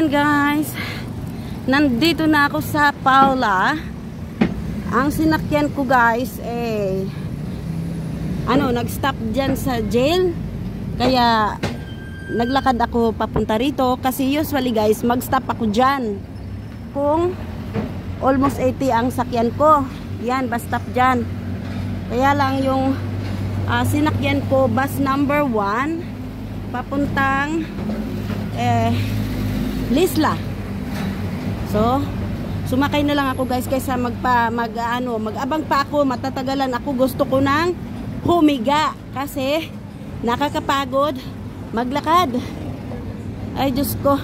Ayan guys, nandito na ako sa Paula. Ang sinakyan ko guys nag-stop dyan sa jail. Kaya naglakad ako papunta rito. Kasi usually guys, mag-stop ako dyan kung almost 80 ang sakyan ko. Yan, bus stop dyan. Kaya lang yung sinakyan ko, bus number 1 papuntang Lisla. So, sumakay na lang ako guys kaysa mag-abang pa ako, matatagalan ako. Gusto ko nang humiga kasi nakakapagod maglakad. Ay Diyos ko.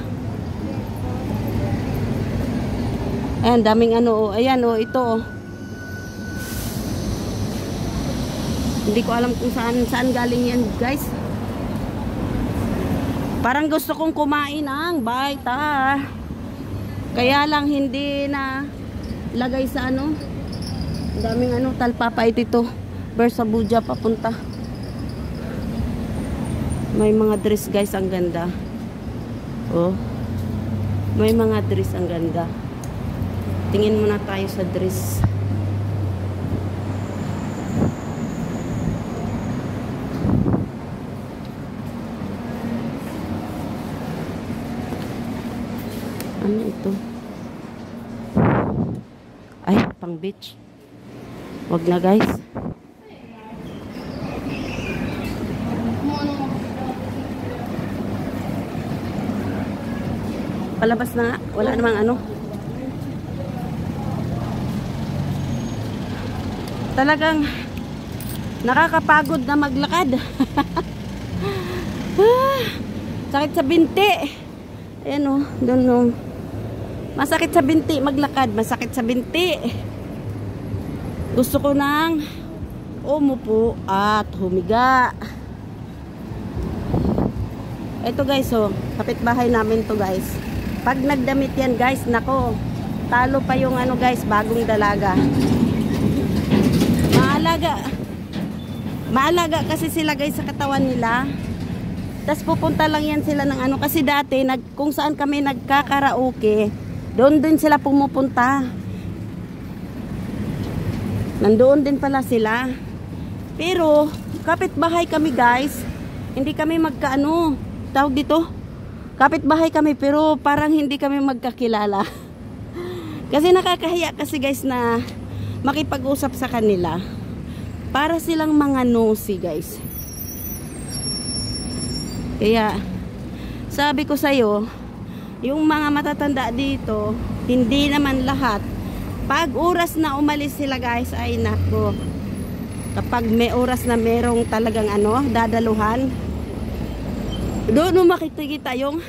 Ayan, daming ayan ito. Hindi ko alam kung saan galing yan guys. Parang gusto kong kumain ng baita. Kaya lang hindi na lagay sa daming talpapait ito. Bersabuja papunta. May mga dress guys, ang ganda. Oh. May mga dress, ang ganda. Tingin muna tayo sa dress. Ano ito? Ay, pang beach. Wag na guys. Palabas na nga. Wala namang Talagang nakakapagod na maglakad. Sakit sa binti. Ayan doon masakit sa binti maglakad, masakit sa binti. Gusto ko nang umupo at humiga. Ito guys, kapitbahay namin to guys. Pag nagdamit yan guys, nako, talo pa yung guys, bagong dalaga. Maalaga kasi sila guys sa katawan nila. Tas pupunta lang yan sila ng kasi dati kung saan kami nagkakaraoke, doon din sila pumupunta. Nandoon din pala sila. Pero kapitbahay kami guys. Hindi kami tawag dito. Kapitbahay kami pero parang hindi kami magkakilala. Kasi nakakahiya kasi guys na makipag-usap sa kanila. Para silang mga nosy guys. Kaya sabi ko sa'yo, yung mga matatanda dito, hindi naman lahat. Pag oras na umalis sila guys, ay nako. Kapag may oras na merong talagang dadaluhan, doon mo makikita yung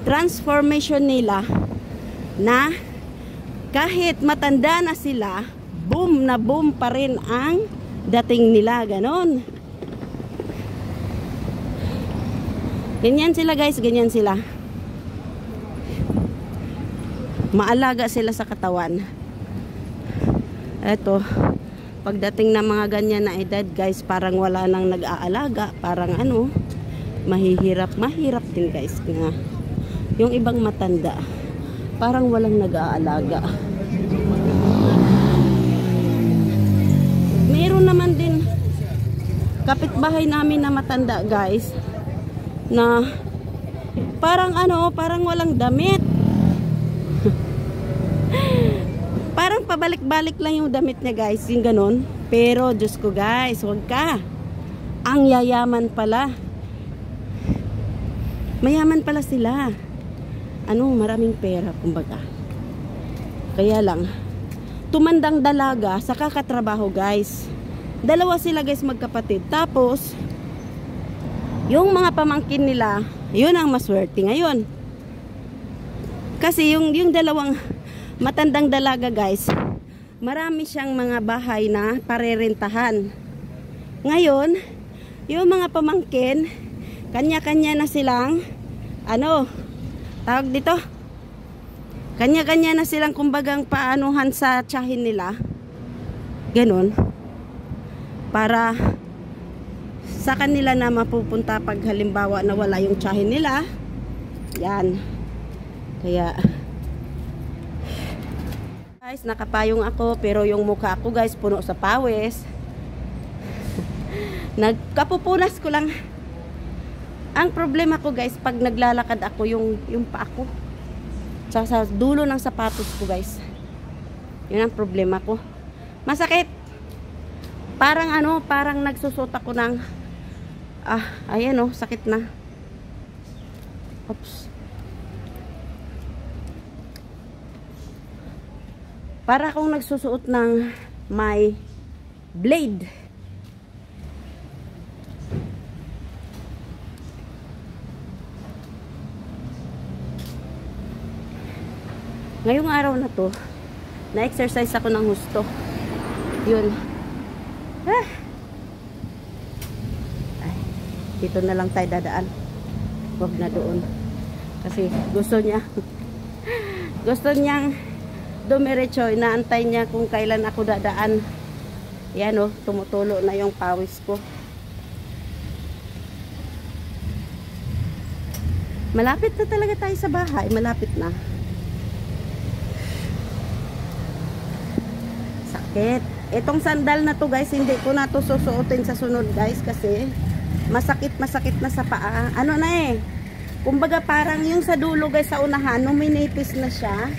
transformation nila na kahit matanda na sila, boom na boom pa rin ang dating nila, ganon. Ganyan sila guys, ganyan sila. Maalaga sila sa katawan. Eto, pagdating ng mga ganyan na edad guys, parang wala nang nag-aalaga. Parang mahirap din guys. Yung ibang matanda, parang walang nag-aalaga. Meron naman din kapitbahay namin na matanda guys, na parang parang walang damit. Parang pabalik-balik lang yung damit niya guys, yung ganon. Pero Diyos ko guys, wag ka. Ang yayaman pala. Mayaman pala sila. Maraming pera kumbaga. Kaya lang tumandang dalaga sa kakatrabaho guys. Dalawa sila guys, magkapatid. Tapos yung mga pamangkin nila, yun ang maswerte ngayon. Kasi yung dalawang matandang dalaga guys, marami siyang mga bahay na parerentahan. Ngayon, yung mga pamangkin, kanya-kanya na silang tawag dito, kanya-kanya na silang kumbagang paanuhan sa tiyahin nila. Ganon. Para sa kanila na mapupunta pag halimbawa na wala yung tiyahin nila. Yan. Kaya guys, nakapayong ako pero yung mukha ko guys puno sa pawis. Nagkapupunas ko lang. Ang problema ko guys, pag naglalakad ako, yung paa ko sa dulo ng sapatos ko guys. Yun ang problema ko. Masakit. Parang parang nagsusot ako ng ayan sakit na. Oops. Para akong nagsusuot ng may blade. Ngayong araw na to, na-exercise ako ng husto. Yun. Ay, dito na lang tayo dadaan. Huwag na doon. Kasi gusto niyang dumiretso. Inaantay niya kung kailan ako dadaan. Yan tumutulo na yung pawis ko. Malapit na talaga tayo sa bahay. Malapit na. Sakit. Itong sandal na to guys, hindi ko na to susuotin sa sunod guys. Kasi masakit na sa paa. Kumbaga parang yung sa dulo guys sa unahan, numinipis na siya.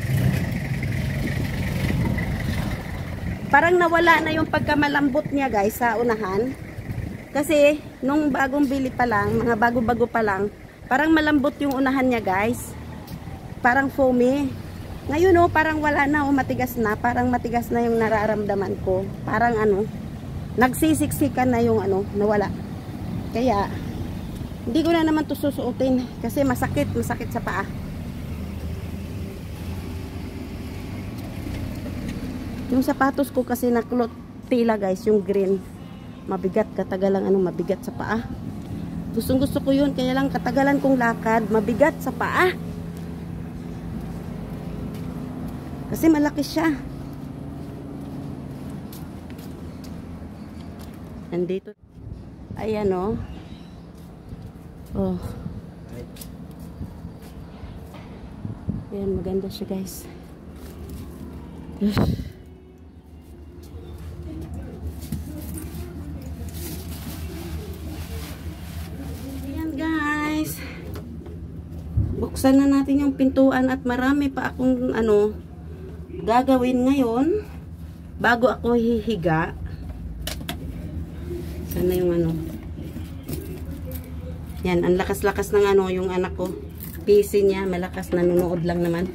Parang nawala na yung pagkamalambot niya guys sa unahan. Kasi nung bagong bili pa lang, mga bago-bago pa lang, parang malambot yung unahan niya guys. Parang foamy. Ngayon parang wala na matigas na. Parang matigas na yung nararamdaman ko. Parang nagsisiksikan na yung nawala. Kaya hindi ko na naman to susuotin kasi masakit sa paa. Yung sapatos ko kasi na cloth tela guys, yung green. Mabigat, katagalang mabigat sa paa. Gusto ko yun, kaya lang katagalan kong lakad, mabigat sa paa. Kasi malaki siya. Nandito. Ayan Oh. Ayan, maganda siya guys. Ayan guys. Buksan na natin yung pintuan at marami pa akong gagawin ngayon bago ako hihiga. Sana yung yan, ang lakas-lakas ng yung anak ko. PC niya, malakas, nanonood lang naman.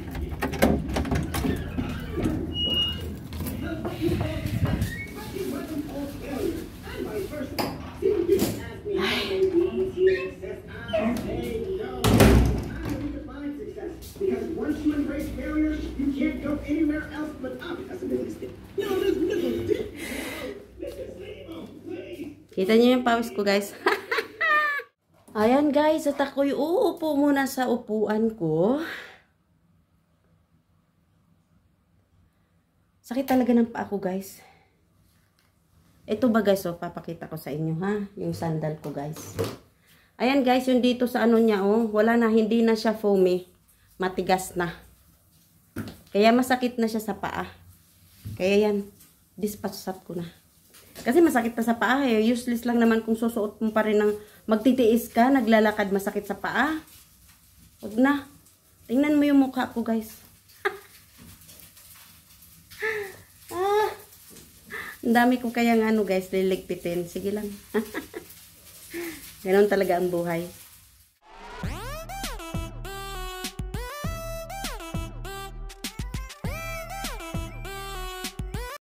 Kita niyo yung pawis ko guys. Ayan guys, at ako'y uupo muna sa upuan ko. Sakit talaga ng paa ko guys. Ito ba guys, papakita ko sa inyo ha, yung sandal ko guys. Ayan guys, yung dito sa niya wala na, hindi na siya foamy. Matigas na. Kaya masakit na siya sa paa. Kaya yan, dispatch ko na. Kasi masakit na sa paa useless lang naman kung susuot mo pa rin ng magtitiis ka, naglalakad, masakit sa paa. Huwag na. Tingnan mo yung mukha ko guys. Ang dami ko kaya guys, liligpitin. Sige lang. Ganon talaga ang buhay.